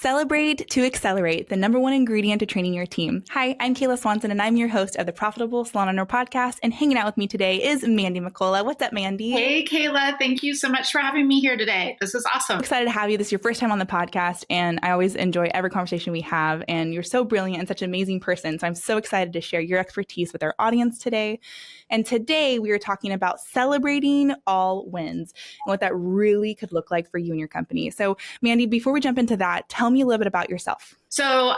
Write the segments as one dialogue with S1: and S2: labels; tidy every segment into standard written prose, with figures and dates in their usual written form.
S1: Celebrate to accelerate, the number one ingredient to training your team. Hi, I'm Kayla Swanson, and I'm your host of the Profitable Salon Owner podcast. And hanging out with me today is Mandy Mcculloug. What's up, Mandy?
S2: Hey, Kayla. Thank you so much for having me here today. This is awesome.
S1: I'm excited to have you. This is your first time on the podcast, and I always enjoy every conversation we have. And you're so brilliant and such an amazing person. So I'm so excited to share your expertise with our audience today. And today we are talking about celebrating all wins and what that really could look like for you and your company. So, Mandy, before we jump into that, tell me a little bit about yourself.
S2: So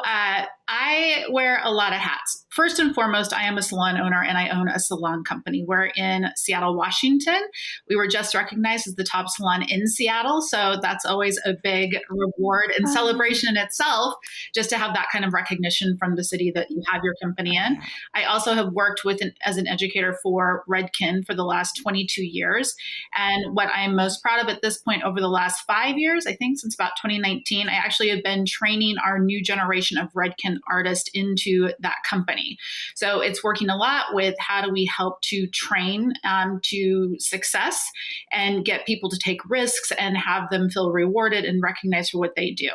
S2: I wear a lot of hats. First and foremost, I am a salon owner and I own a salon company. We're in Seattle, Washington. We were just recognized as the top salon in Seattle. So that's always a big reward and celebration in itself, just to have that kind of recognition from the city that you have your company in. I also have worked as an educator for Redkin for the last 22 years. And what I am most proud of at this point over the last 5 years, I think since about 2019, I actually have been training our new generation of Redkin artists into that company. So it's working a lot with how do we help to train to success and get people to take risks and have them feel rewarded and recognized for what they do.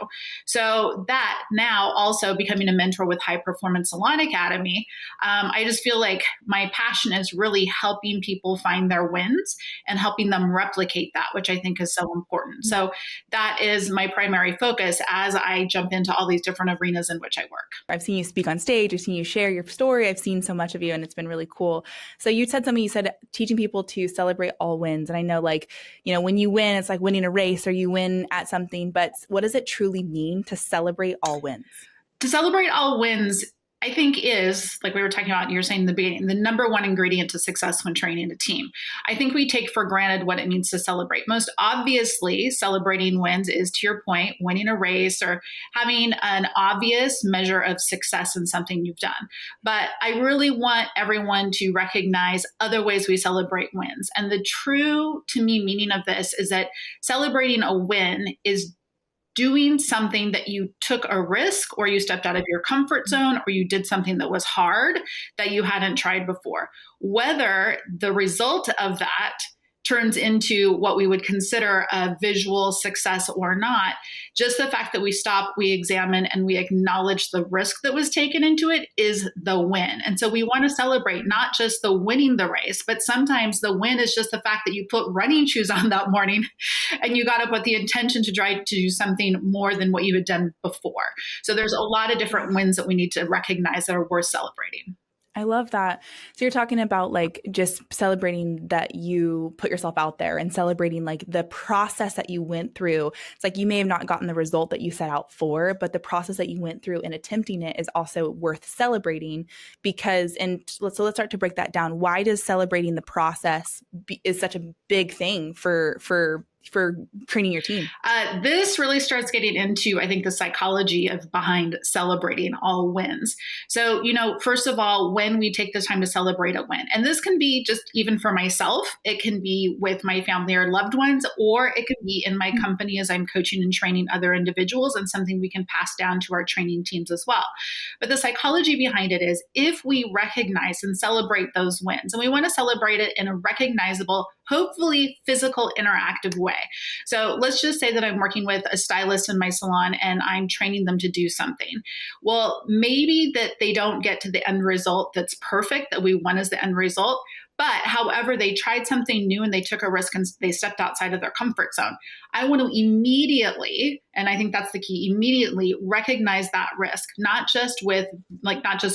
S2: So that now also becoming a mentor with High Performance Salon Academy, I just feel like my passion is really helping people find their wins and helping them replicate that, which I think is so important. So that is my primary focus as I jump into all these different arenas in which I work.
S1: I've seen you speak on stage. I've seen you share your story. I've seen so much of you, and it's been really cool. So you said something, you said teaching people to celebrate all wins. And I know, like, you know, when you win, it's like winning a race or you win at something, but what does it truly mean to celebrate all wins?
S2: To celebrate all wins, I think is, like we were talking about, you were saying in the beginning, the number one ingredient to success when training a team. I think we take for granted what it means to celebrate. Most obviously, celebrating wins is, to your point, winning a race or having an obvious measure of success in something you've done. But I really want everyone to recognize other ways we celebrate wins. And the true, to me, meaning of this is that celebrating a win is doing something that you took a risk or you stepped out of your comfort zone or you did something that was hard that you hadn't tried before. Whether the result of that turns into what we would consider a visual success or not, just the fact that we stop, we examine, and we acknowledge the risk that was taken into it is the win. And so we want to celebrate not just the winning the race, but sometimes the win is just the fact that you put running shoes on that morning and you got up with the intention to try to do something more than what you had done before. So there's a lot of different wins that we need to recognize that are worth celebrating.
S1: I love that. So you're talking about like just celebrating that you put yourself out there and celebrating like the process that you went through. It's like you may have not gotten the result that you set out for, but the process that you went through in attempting it is also worth celebrating because, and let's start to break that down. Why does celebrating the process is such a big thing for training your team?
S2: This really starts getting into, I think, the psychology of behind celebrating all wins. So, you know, first of all, when we take the time to celebrate a win, and this can be just even for myself, it can be with my family or loved ones, or it could be in my company as I'm coaching and training other individuals and something we can pass down to our training teams as well. But the psychology behind it is if we recognize and celebrate those wins, and we want to celebrate it in a recognizable, hopefully physical, interactive way. So let's just say that I'm working with a stylist in my salon and I'm training them to do something. Well, maybe that they don't get to the end result that's perfect, that we want as the end result. But however, they tried something new and they took a risk and they stepped outside of their comfort zone. I want to immediately, and I think that's the key, immediately recognize that risk, not just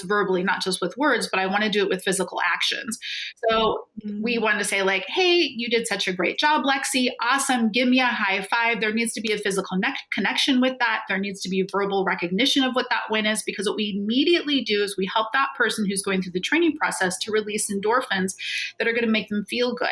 S2: verbally, not just with words, but I want to do it with physical actions. So we want to say like, hey, you did such a great job, Lexi. Awesome. Give me a high five. There needs to be a physical connection with that. There needs to be verbal recognition of what that win is, because what we immediately do is we help that person who's going through the training process to release endorphins that are going to make them feel good.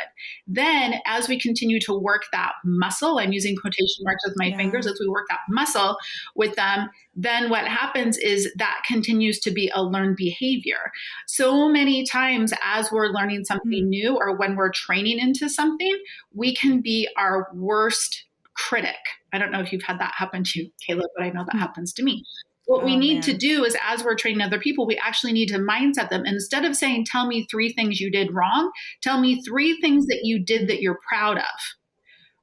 S2: Then as we continue to work that muscle, I'm using quotation marks with my fingers, as we work that muscle with them, then what happens is that continues to be a learned behavior. So many times as we're learning something new or when we're training into something, we can be our worst critic. I don't know if you've had that happen to you, Kayla, but I know that happens to me. What we need to do is, as we're training other people, we actually need to mindset them. And instead of saying, tell me 3 things you did wrong, tell me 3 things that you did that you're proud of.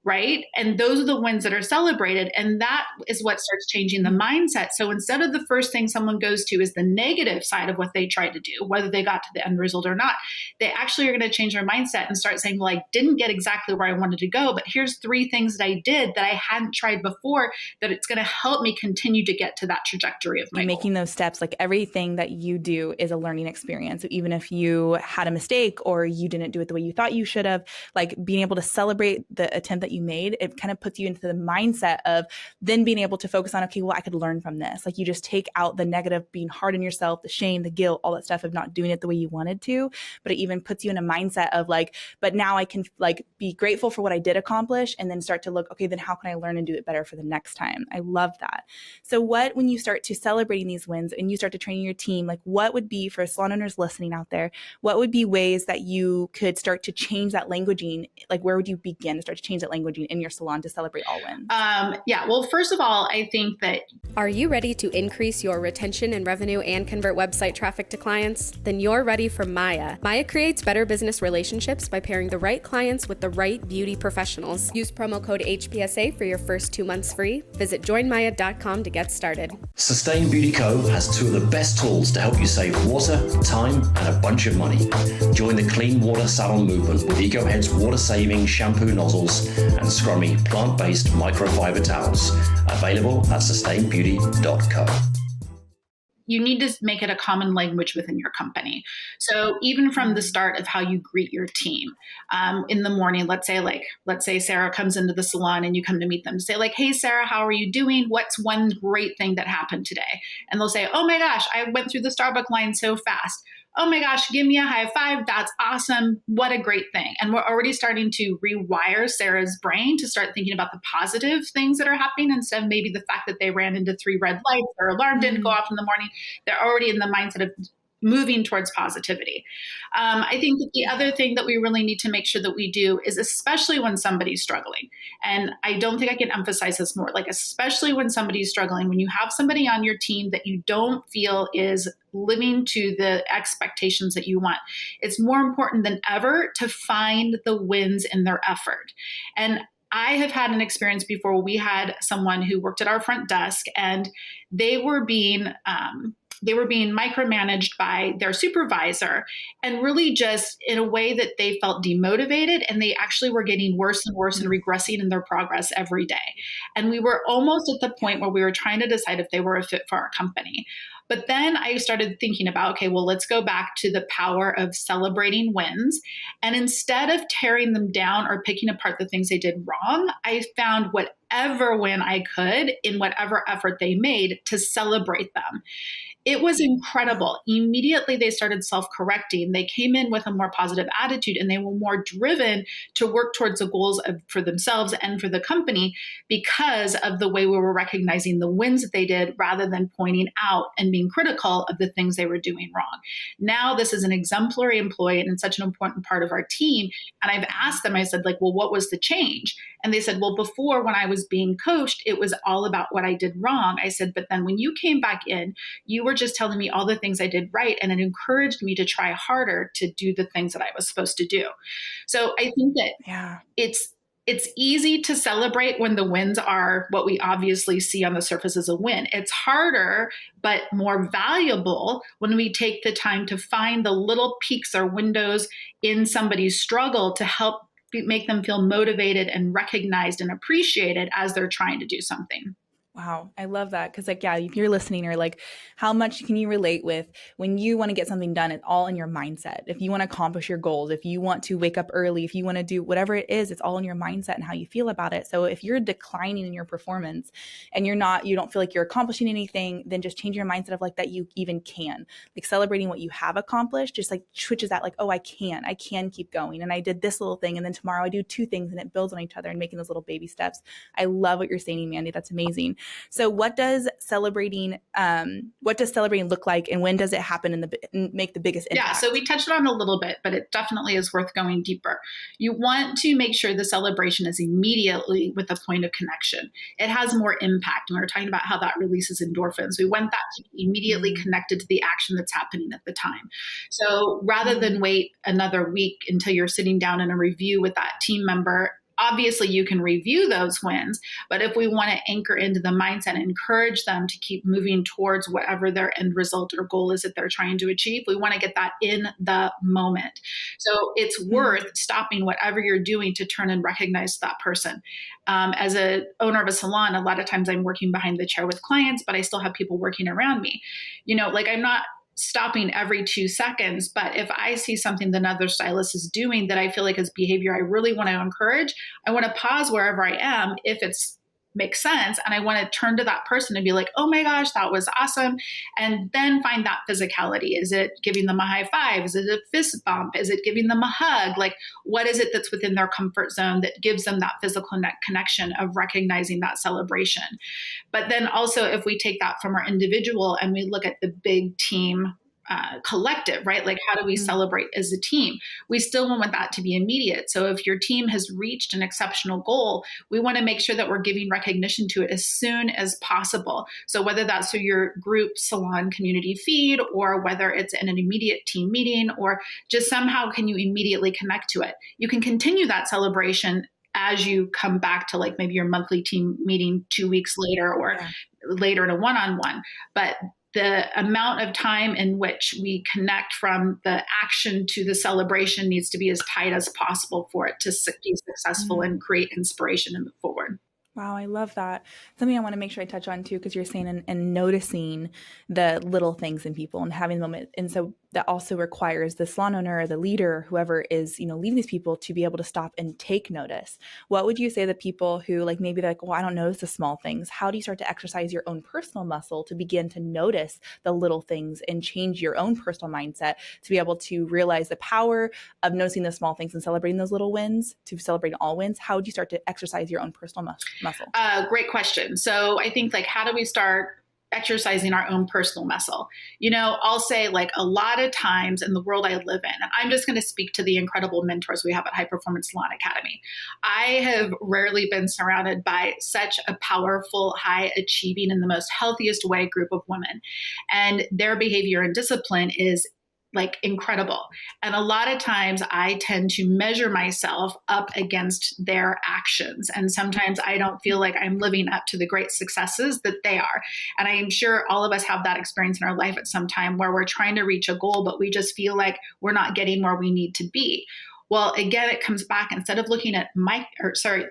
S2: right? And those are the wins that are celebrated. And that is what starts changing the mindset. So instead of the first thing someone goes to is the negative side of what they tried to do, whether they got to the end result or not, they actually are going to change their mindset and start saying, well, I didn't get exactly where I wanted to go, but here's 3 things that I did that I hadn't tried before, that it's going to help me continue to get to that trajectory of my goal.
S1: Making those steps, like everything that you do is a learning experience. So even if you had a mistake or you didn't do it the way you thought you should have, like being able to celebrate the attempt that you made, it kind of puts you into the mindset of then being able to focus on, okay, well, I could learn from this. Like you just take out the negative, being hard on yourself, the shame, the guilt, all that stuff of not doing it the way you wanted to. But it even puts you in a mindset of like, but now I can like be grateful for what I did accomplish and then start to look, okay, then how can I learn and do it better for the next time? I love that. So when you start to celebrating these wins and you start to train your team, like what would be, for salon owners listening out there, what would be ways that you could start to change that languaging? Like where would you begin to start to change that languaging in your salon to celebrate all wins?
S2: Yeah, well, first of all, I think that...
S3: Are you ready to increase your retention and revenue and convert website traffic to clients? Then you're ready for Maya. Maya creates better business relationships by pairing the right clients with the right beauty professionals. Use promo code HPSA for your first 2 months free. Visit joinmaya.com to get started.
S4: Sustain Beauty Co. has 2 of the best tools to help you save water, time, and a bunch of money. Join the clean water salon movement with EcoHead's water-saving shampoo nozzles and scrummy plant-based microfiber towels. Available at sustainbeauty.co.
S2: You need to make it a common language within your company. So even from the start of how you greet your team, in the morning, let's say Sarah comes into the salon and you come to meet them, say like, hey, Sarah, how are you doing? What's one great thing that happened today? And they'll say, oh my gosh, I went through the Starbucks line so fast. Oh my gosh, give me a high five. That's awesome. What a great thing. And we're already starting to rewire Sarah's brain to start thinking about the positive things that are happening instead of maybe the fact that they ran into 3 red lights, their alarm didn't go off in the morning. They're already in the mindset of moving towards positivity. I think that the other thing that we really need to make sure that we do is, especially when somebody's struggling, and I don't think I can emphasize this more, like especially when somebody's struggling, when you have somebody on your team that you don't feel is living to the expectations that you want, it's more important than ever to find the wins in their effort. And I have had an experience before where we had someone who worked at our front desk and they were being micromanaged by their supervisor, and really just in a way that they felt demotivated, and they actually were getting worse and worse and regressing in their progress every day. And we were almost at the point where we were trying to decide if they were a fit for our company. But then I started thinking about, okay, well, let's go back to the power of celebrating wins. And instead of tearing them down or picking apart the things they did wrong, I found whatever win I could in whatever effort they made to celebrate them. It was incredible. Immediately, they started self-correcting. They came in with a more positive attitude, and they were more driven to work towards the goals for themselves and for the company because of the way we were recognizing the wins that they did rather than pointing out and being critical of the things they were doing wrong. Now, this is an exemplary employee and it's such an important part of our team. And I've asked them, I said, like, well, what was the change? And they said, well, before when I was being coached, it was all about what I did wrong. I said, but then when you came back in, you were just telling me all the things I did right. And it encouraged me to try harder to do the things that I was supposed to do. So I think that it's easy to celebrate when the wins are what we obviously see on the surface as a win. It's harder, but more valuable when we take the time to find the little peaks or windows in somebody's struggle to help make them feel motivated and recognized and appreciated as they're trying to do something.
S1: Wow. I love that. Cause like, yeah, if you're listening or like, how much can you relate with when you want to get something done? It's all in your mindset. If you want to accomplish your goals, if you want to wake up early, if you want to do whatever it is, it's all in your mindset and how you feel about it. So if you're declining in your performance and you don't feel like you're accomplishing anything, then just change your mindset of like that you even can. Like celebrating what you have accomplished, just like switches that like, oh, I can keep going. And I did this little thing. And then tomorrow I do 2 things and it builds on each other and making those little baby steps. I love what you're saying, Mandy. That's amazing. So what does celebrating look like, and when does it happen and make the biggest impact?
S2: Yeah, so we touched on it a little bit, but it definitely is worth going deeper. You want to make sure the celebration is immediately with a point of connection. It has more impact. And we were talking about how that releases endorphins. We want that to be immediately connected to the action that's happening at the time. So rather than wait another week until you're sitting down in a review with that team member, Obviously, you can review those wins, but if we want to anchor into the mindset and encourage them to keep moving towards whatever their end result or goal is that they're trying to achieve, we want to get that in the moment. So it's worth stopping whatever you're doing to turn and recognize that person. As an owner of a salon, a lot of times I'm working behind the chair with clients, but I still have people working around me. Like I'm not stopping every 2 seconds. But if I see something that another stylist is doing that I feel like is behavior I really want to encourage, I want to pause wherever I am if it's makes sense. And I want to turn to that person and be like, oh my gosh, that was awesome. And then find that physicality. Is it giving them a high five? Is it a fist bump? Is it giving them a hug? Like, what is it that's within their comfort zone that gives them that physical connection of recognizing that celebration? But then also, if we take that from our individual and we look at the big team collective, right? Like, how do we celebrate as a team? We still want that to be immediate. So if your team has reached an exceptional goal, we want to make sure that we're giving recognition to it as soon as possible. So whether that's through your group salon community feed, or whether it's in an immediate team meeting, or just somehow can you immediately connect to it? You can continue that celebration as you come back to like maybe your monthly team meeting 2 weeks later, or later in a one-on-one. But the amount of time in which we connect from the action to the celebration needs to be as tight as possible for it to be successful and create inspiration and move forward.
S1: Wow, I love that. Something I want to make sure I touch on too, because you're saying and noticing the little things in people and having the moment. And so that also requires the salon owner or the leader, whoever is, leading these people, to be able to stop and take notice. What would you say to the people who maybe they're like, well, I don't notice the small things. How do you start to exercise your own personal muscle to begin to notice the little things and change your own personal mindset to be able to realize the power of noticing the small things and celebrating those little wins, to celebrate all wins? How would you start to exercise your own personal muscle?
S2: Great question. So I think how do we start exercising our own personal muscle? I'll say a lot of times in the world I live in, and I'm just going to speak to the incredible mentors we have at High Performance Salon Academy. I have rarely been surrounded by such a powerful, high achieving, in the most healthiest way group of women. And their behavior and discipline is incredible. And a lot of times I tend to measure myself up against their actions. And sometimes I don't feel like I'm living up to the great successes that they are. And I am sure all of us have that experience in our life at some time where we're trying to reach a goal, but we just feel like we're not getting where we need to be. Well, again, it comes back, instead of looking at instead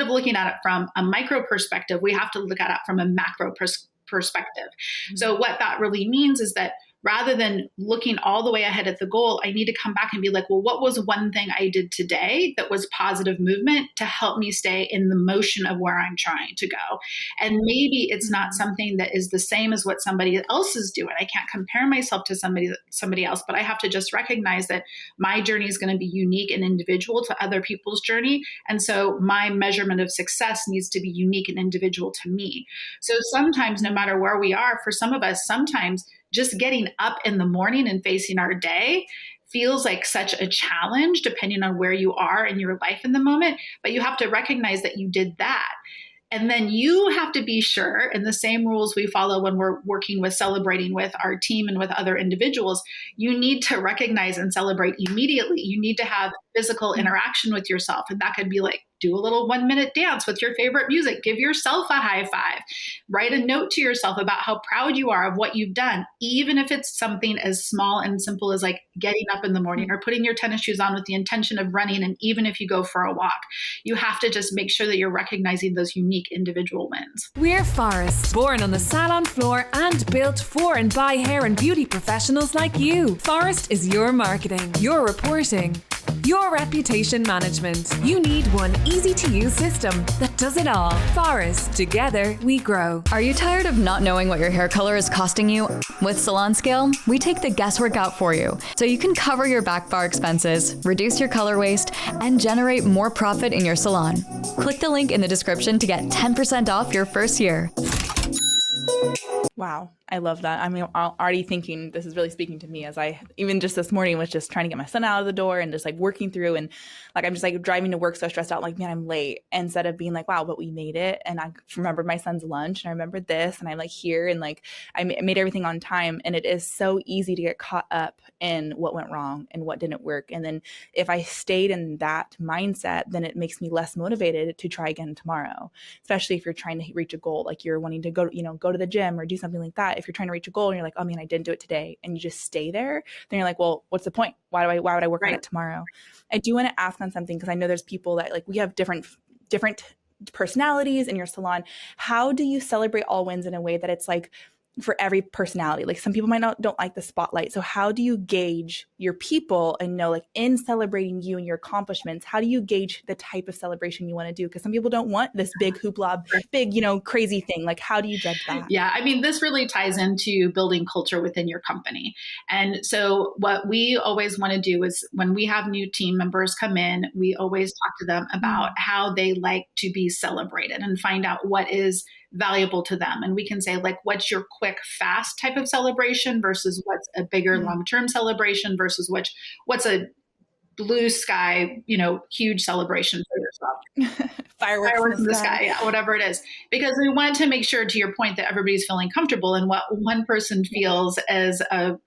S2: of looking at it from a micro perspective, we have to look at it from a macro perspective. So what that really means is that rather than looking all the way ahead at the goal, I need to come back and be like, well, what was one thing I did today that was positive movement to help me stay in the motion of where I'm trying to go? And maybe it's not something that is the same as what somebody else is doing. I can't compare myself to somebody else, but I have to just recognize that my journey is going to be unique and individual to other people's journey. And so my measurement of success needs to be unique and individual to me. So sometimes, no matter where we are, for some of us, sometimes just getting up in the morning and facing our day feels like such a challenge depending on where you are in your life in the moment, but you have to recognize that you did that. And then you have to be sure, in the same rules we follow when we're working with celebrating with our team and with other individuals, you need to recognize and celebrate immediately. You need to have physical interaction with yourself. And that could be do a little 1-minute dance with your favorite music, give yourself a high five, write a note to yourself about how proud you are of what you've done, even if it's something as small and simple as getting up in the morning or putting your tennis shoes on with the intention of running. And even if you go for a walk, you have to just make sure that you're recognizing those unique individual wins.
S5: We're Forest, born on the salon floor and built for and by hair and beauty professionals like you. Forest is your marketing, your reporting, your reputation management. You need one easy-to-use system that does it all. Forest, together we grow.
S6: Are you tired of not knowing what your hair color is costing you? With Salon Scale, we take the guesswork out for you, so you can cover your back bar expenses, reduce your color waste, and generate more profit in your salon. Click the link in the description to get 10% off your first year.
S1: Wow. I love that. I mean, I'm already thinking this is really speaking to me as I, even just this morning, was just trying to get my son out of the door and just like working through, and like, I'm just like driving to work so stressed out, like, man, I'm late, instead of being like, wow, but we made it. And I remembered my son's lunch, and I remembered this, and I'm like here, and like, I made everything on time. And it is so easy to get caught up in what went wrong and what didn't work. And then if I stayed in that mindset, then it makes me less motivated to try again tomorrow, especially if you're trying to reach a goal, like you're wanting to go, go to the gym or do something like that. If you're trying to reach a goal and you're like, oh man, I didn't do it today, and you just stay there, then you're like, well, what's the point? Why would I work on it tomorrow? I do want to ask on something, because I know there's people that like, we have different personalities in your salon. How do you celebrate all wins in a way that it's like for every personality? Like some people don't like the spotlight. So how do you gauge your people and know, like, in celebrating you and your accomplishments, how do you gauge the type of celebration you want to do? Because some people don't want this big hoopla, big, crazy thing. Like, how do you judge that?
S2: Yeah. I mean, this really ties into building culture within your company. And so what we always want to do is when we have new team members come in, we always talk to them about how they like to be celebrated and find out what is valuable to them. And we can say, like, what's your quick, fast type of celebration versus what's a bigger, long-term celebration versus what's a blue sky, huge celebration for yourself. Fireworks in the sky. Yeah, whatever it is. Because we want to make sure, to your point, that everybody's feeling comfortable, and what one person feels as a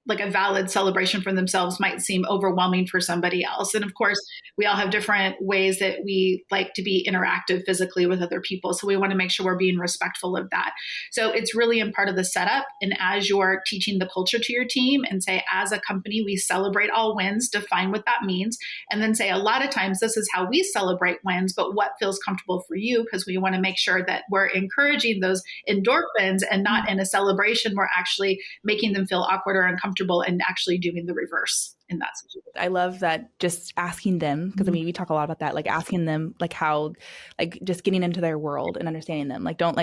S2: like a valid celebration for themselves might seem overwhelming for somebody else. And of course, we all have different ways that we like to be interactive physically with other people. So we want to make sure we're being respectful of that. So it's really in part of the setup. And as you're teaching the culture to your team, and say, as a company, we celebrate all wins, define what that means. And then say, a lot of times this is how we celebrate wins, but what feels comfortable for you? Because we want to make sure that we're encouraging those endorphins, and not in a celebration, we're actually making them feel awkward or uncomfortable and actually doing the reverse in that situation.
S1: I love that, just asking them, because I mean, we talk a lot about that, like asking them, like how, like just getting into their world and understanding them. Like don't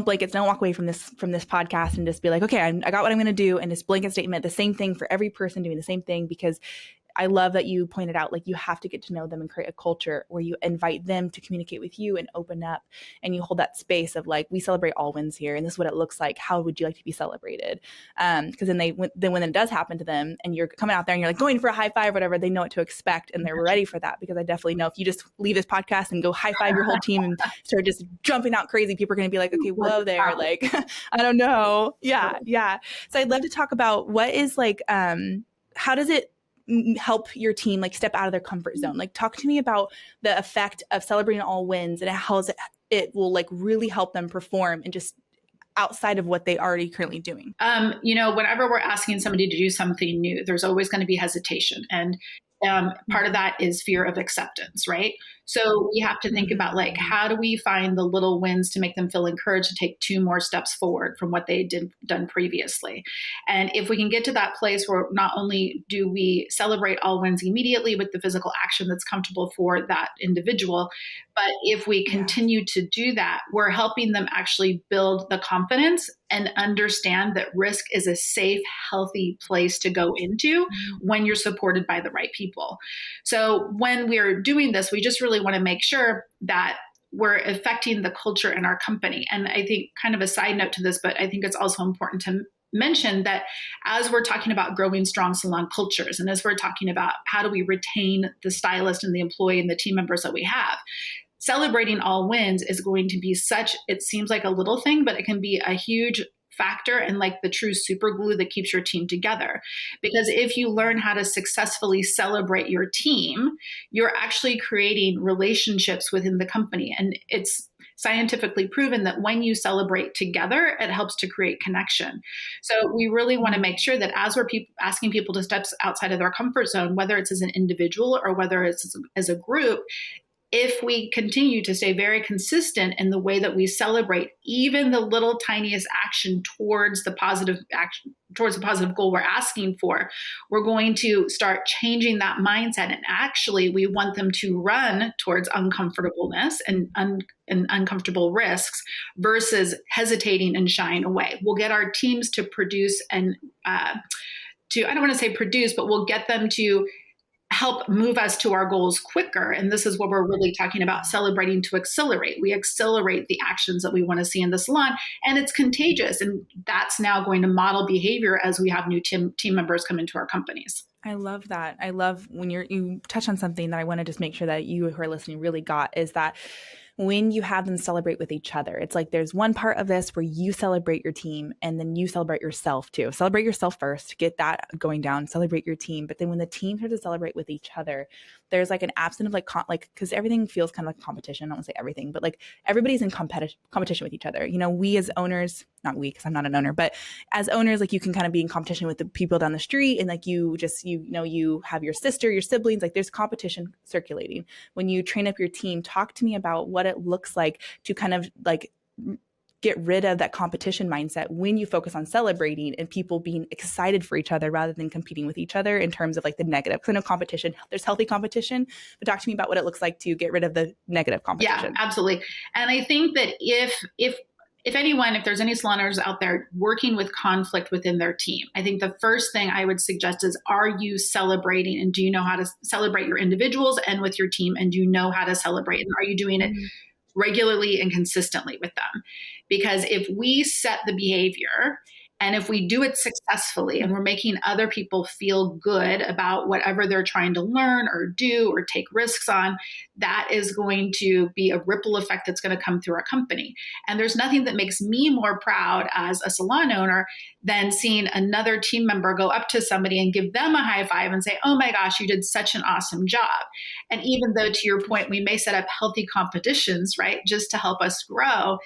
S1: blankets, don't walk away from this podcast and just be like, okay, I got what I'm going to do, and just blanket statement, the same thing for every person doing the same thing. Because I love that you pointed out, like, you have to get to know them and create a culture where you invite them to communicate with you and open up, and you hold that space of like, we celebrate all wins here, and this is what it looks like. How would you like to be celebrated? Because then when it does happen to them, and you're coming out there and you're like going for a high five, whatever, they know what to expect, and they're ready for that. Because I definitely know if you just leave this podcast and go high five your whole team and start just jumping out crazy, people are going to be like, okay, whoa there, like, I don't know. Yeah. So I'd love to talk about what is like, how does it help your team like step out of their comfort zone? Like, talk to me about the effect of celebrating all wins, and how it will like really help them perform and just outside of what they already currently doing.
S2: Whenever we're asking somebody to do something new, there's always going to be hesitation. And part of that is fear of acceptance, right? So we have to think about, like, how do we find the little wins to make them feel encouraged to take 2 more steps forward from what they done previously. And if we can get to that place where not only do we celebrate all wins immediately with the physical action that's comfortable for that individual, but if we continue to do that, we're helping them actually build the confidence and understand that risk is a safe, healthy place to go into when you're supported by the right people. So when we're doing this, we just really want to make sure that we're affecting the culture in our company. And I think, kind of a side note to this, but I think it's also important to mention that as we're talking about growing strong salon cultures, and as we're talking about how do we retain the stylist and the employee and the team members that we have, celebrating all wins is going to be it seems like a little thing, but it can be a huge factor and like the true super glue that keeps your team together. Because if you learn how to successfully celebrate your team, you're actually creating relationships within the company. And it's scientifically proven that when you celebrate together, it helps to create connection. So we really want to make sure that as we're asking people to step outside of their comfort zone, whether it's as an individual or whether it's as a group, if we continue to stay very consistent in the way that we celebrate even the little tiniest action towards the positive goal we're asking for, we're going to start changing that mindset. And actually, we want them to run towards uncomfortableness and uncomfortable risks versus hesitating and shying away. We'll get our teams to produce and I don't want to say produce, but we'll get them to help move us to our goals quicker. And this is what we're really talking about, celebrating to accelerate. We accelerate the actions that we want to see in the salon, and it's contagious. And that's now going to model behavior as we have new team members come into our companies.
S1: I love that. I love when you touch on something that I want to just make sure that you who are listening really got, is that when you have them celebrate with each other, it's like there's one part of this where you celebrate your team and then you celebrate yourself too. Celebrate yourself first, get that going down, celebrate your team. But then when the team starts to celebrate with each other, there's like an absence of because everything feels kind of like competition. I don't want to say everything, but like everybody's in competition with each other. You know, we as owners, not we, because I'm not an owner, but as owners, like you can kind of be in competition with the people down the street, and like you have your sister, your siblings, like there's competition circulating. When you train up your team, talk to me about what it looks like to kind of like get rid of that competition mindset when you focus on celebrating and people being excited for each other rather than competing with each other in terms of like the negative. Because I know competition, there's healthy competition, but talk to me about what it looks like to get rid of the negative competition.
S2: Yeah, absolutely. And I think that if there's any salon owners out there working with conflict within their team, I think the first thing I would suggest is, are you celebrating, and do you know how to celebrate your individuals and with your team? And do you know how to celebrate? And are you doing it regularly and consistently with them? Because if we set the behavior and if we do it successfully and we're making other people feel good about whatever they're trying to learn or do or take risks on, that is going to be a ripple effect that's going to come through our company. And there's nothing that makes me more proud as a salon owner than seeing another team member go up to somebody and give them a high five and say, oh my gosh, you did such an awesome job. And even though, to your point, we may set up healthy competitions, right, just to help us grow,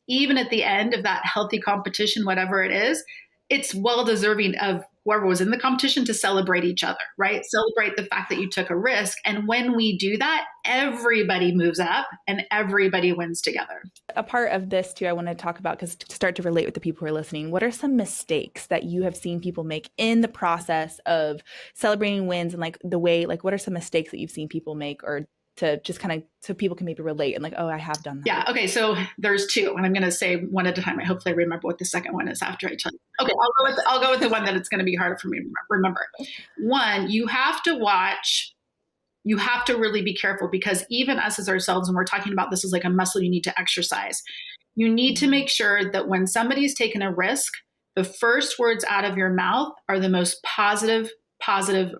S2: even at the end of that healthy competition, whatever it is, it's well deserving of whoever was in the competition to celebrate each other, right? Celebrate the fact that you took a risk. And when we do that, everybody moves up and everybody wins together.
S1: A part of this too, I want to talk about, because to start to relate with the people who are listening, what are some mistakes that you have seen people make in the process of celebrating wins, and like the way, like what are some mistakes that you've seen people make, or to just kind of, so people can maybe relate and like, oh, I have done that.
S2: Yeah. Okay. So there's two, and I'm going to say one at a time. I hopefully remember what the second one is after I tell you. Okay. I'll go with the one that it's going to be harder for me to remember. One, you have to really be careful, because even us as ourselves, when we're talking about this as like a muscle you need to exercise, you need to make sure that when somebody's taken a risk, the first words out of your mouth are the most positive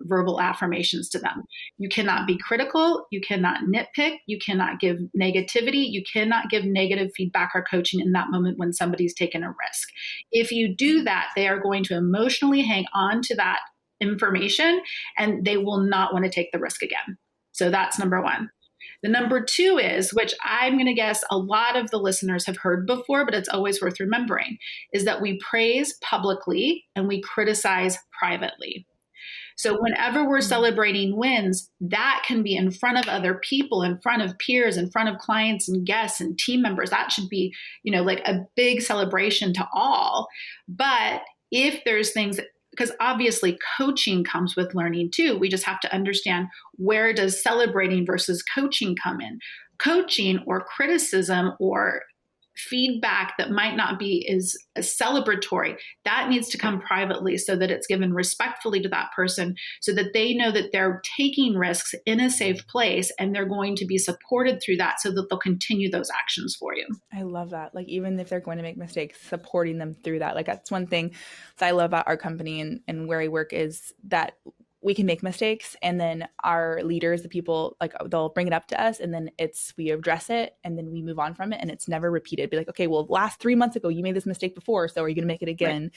S2: verbal affirmations to them. You cannot be critical. You cannot nitpick. You cannot give negativity. You cannot give negative feedback or coaching in that moment when somebody's taken a risk. If you do that, they are going to emotionally hang on to that information and they will not want to take the risk again. So that's number one. The number two is, which I'm going to guess a lot of the listeners have heard before, but it's always worth remembering, is that we praise publicly and we criticize privately. So whenever we're celebrating wins, that can be in front of other people, in front of peers, in front of clients and guests and team members. That should be, like a big celebration to all. But if there's things, because obviously coaching comes with learning too, we just have to understand, where does celebrating versus coaching come in? Coaching or criticism or feedback that might not be as celebratory, that needs to come privately, so that it's given respectfully to that person, so that they know that they're taking risks in a safe place and they're going to be supported through that, so that they'll continue those actions for you.
S1: I love that. Like, even if they're going to make mistakes, supporting them through that. Like, that's one thing that I love about our company and where I work, is that we can make mistakes, and then our leaders, the people, like, they'll bring it up to us, and then we address it, and then we move on from it, and it's never repeated. Be like, okay, well, last 3 months ago you made this mistake before, so are you going to make it again?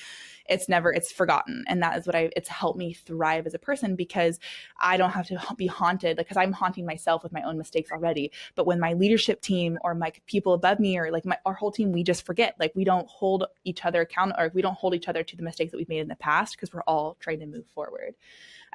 S1: Right. It's forgotten. And that is it's helped me thrive as a person, because I don't have to be haunted, because I'm haunting myself with my own mistakes already. But when my leadership team or my people above me, or like our whole team, we just forget, like, we don't hold each other accountable, or we don't hold each other to the mistakes that we've made in the past, because we're all trying to move forward.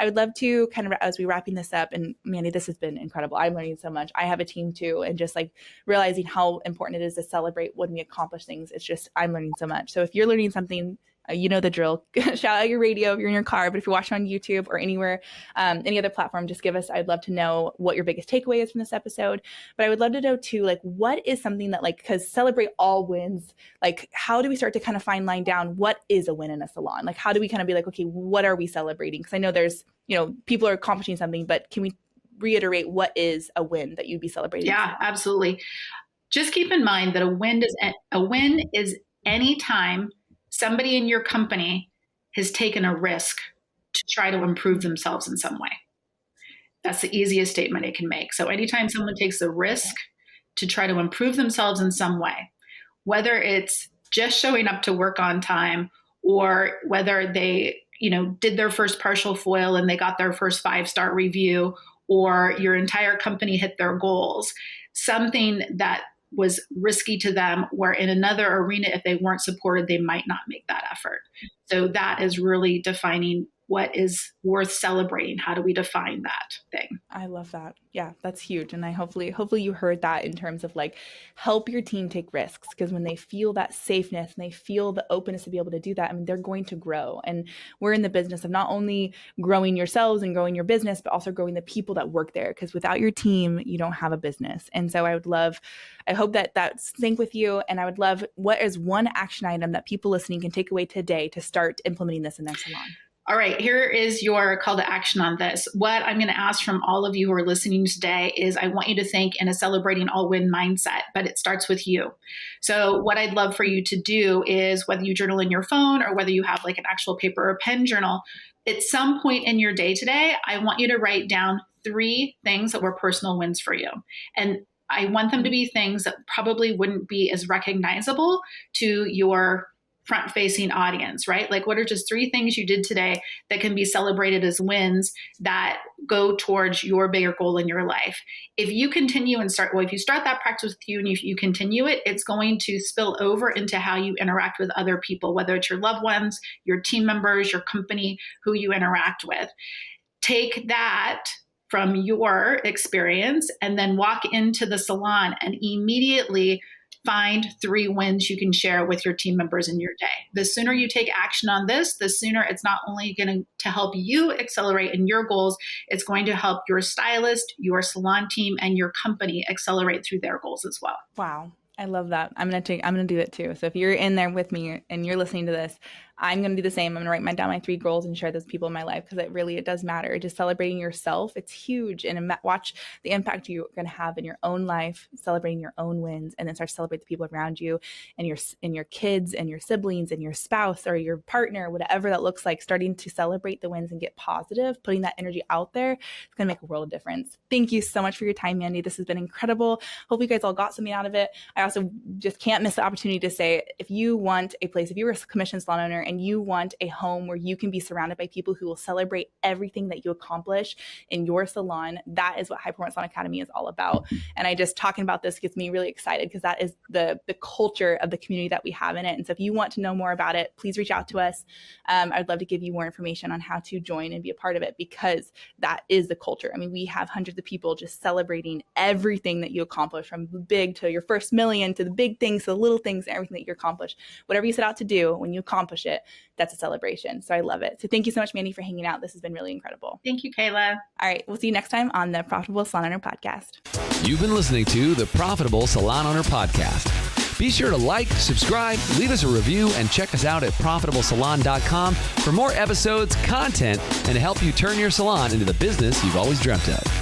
S1: I would love to kind of, as we wrapping this up, and Mandy, this has been incredible. I'm learning so much. I have a team too, and just like realizing how important it is to celebrate when we accomplish things. It's just, I'm learning so much. So if you're learning something, you know the drill. Shout out your radio if you're in your car, but if you're watching on YouTube or anywhere, any other platform, just give us, I'd love to know what your biggest takeaway is from this episode. But I would love to know too, like, what is something that, like, because celebrate all wins, like, how do we start to kind of fine line down what is a win in a salon? Like, how do we kind of be like, okay, what are we celebrating? Because I know there's, people are accomplishing something, but can we reiterate what is a win that you'd be celebrating?
S2: Yeah, absolutely. Just keep in mind that a win is any time somebody in your company has taken a risk to try to improve themselves in some way. That's the easiest statement it can make. So anytime someone takes a risk to try to improve themselves in some way, whether it's just showing up to work on time, or whether they, did their first partial foil and they got their first 5-star review, or your entire company hit their goals, something that was risky to them, where in another arena, if they weren't supported, they might not make that effort. So that is really defining what is worth celebrating. How do we define that thing?
S1: I love that. Yeah, that's huge. And I hopefully you heard that in terms of like, help your team take risks, because when they feel that safeness and they feel the openness to be able to do that, I mean, they're going to grow. And we're in the business of not only growing yourselves and growing your business, but also growing the people that work there. Because without your team, you don't have a business. And so I hope that sync with you. And I would love, what is one action item that people listening can take away today to start implementing this in their salon?
S2: All right, here is your call to action on this. What I'm going to ask from all of you who are listening today is, I want you to think in a celebrating all win mindset, but it starts with you. So what I'd love for you to do is, whether you journal in your phone or whether you have like an actual paper or pen journal, at some point in your day today, I want you to write down 3 things that were personal wins for you. And I want them to be things that probably wouldn't be as recognizable to your front-facing audience, right? Like, what are just 3 things you did today that can be celebrated as wins that go towards your bigger goal in your life? If you continue and if you start that practice with you and if you continue it, it's going to spill over into how you interact with other people, whether it's your loved ones, your team members, your company, who you interact with. Take that from your experience and then walk into the salon and immediately find 3 wins you can share with your team members in your day. The sooner you take action on this, the sooner it's not only going to help you accelerate in your goals, it's going to help your stylist, your salon team, and your company accelerate through their goals as well.
S1: Wow. I love that. I'm going to do it too. So if you're in there with me and you're listening to this, I'm going to do the same. I'm going to write down my 3 goals and share those people in my life, because it does matter. Just celebrating yourself, it's huge. And watch the impact you're going to have in your own life, celebrating your own wins, and then start to celebrate the people around you and your kids and your siblings and your spouse or your partner, whatever that looks like. Starting to celebrate the wins and get positive, putting that energy out there, it's going to make a world of difference. Thank you so much for your time, Mandy. This has been incredible. Hope you guys all got something out of it. I also just can't miss the opportunity to say, if you want a place, if you're a commissioned salon owner and you want a home where you can be surrounded by people who will celebrate everything that you accomplish in your salon, that is what High Performance Salon Academy is all about. And I just talking about this gets me really excited, because that is the culture of the community that we have in it. And so if you want to know more about it, please reach out to us. I'd love to give you more information on how to join and be a part of it, because that is the culture. I mean, we have hundreds of people just celebrating everything that you accomplish, from the big to your first million, to the big things, to the little things, and everything that you accomplish. Whatever you set out to do, when you accomplish it, that's a celebration. So I love it. So thank you so much, Mandy, for hanging out. This has been really incredible.
S2: Thank you, Kayla.
S1: All right. We'll see you next time on the Profitable Salon Owner Podcast.
S7: You've been listening to the Profitable Salon Owner Podcast. Be sure to like, subscribe, leave us a review, and check us out at profitablesalon.com for more episodes, content, and to help you turn your salon into the business you've always dreamt of.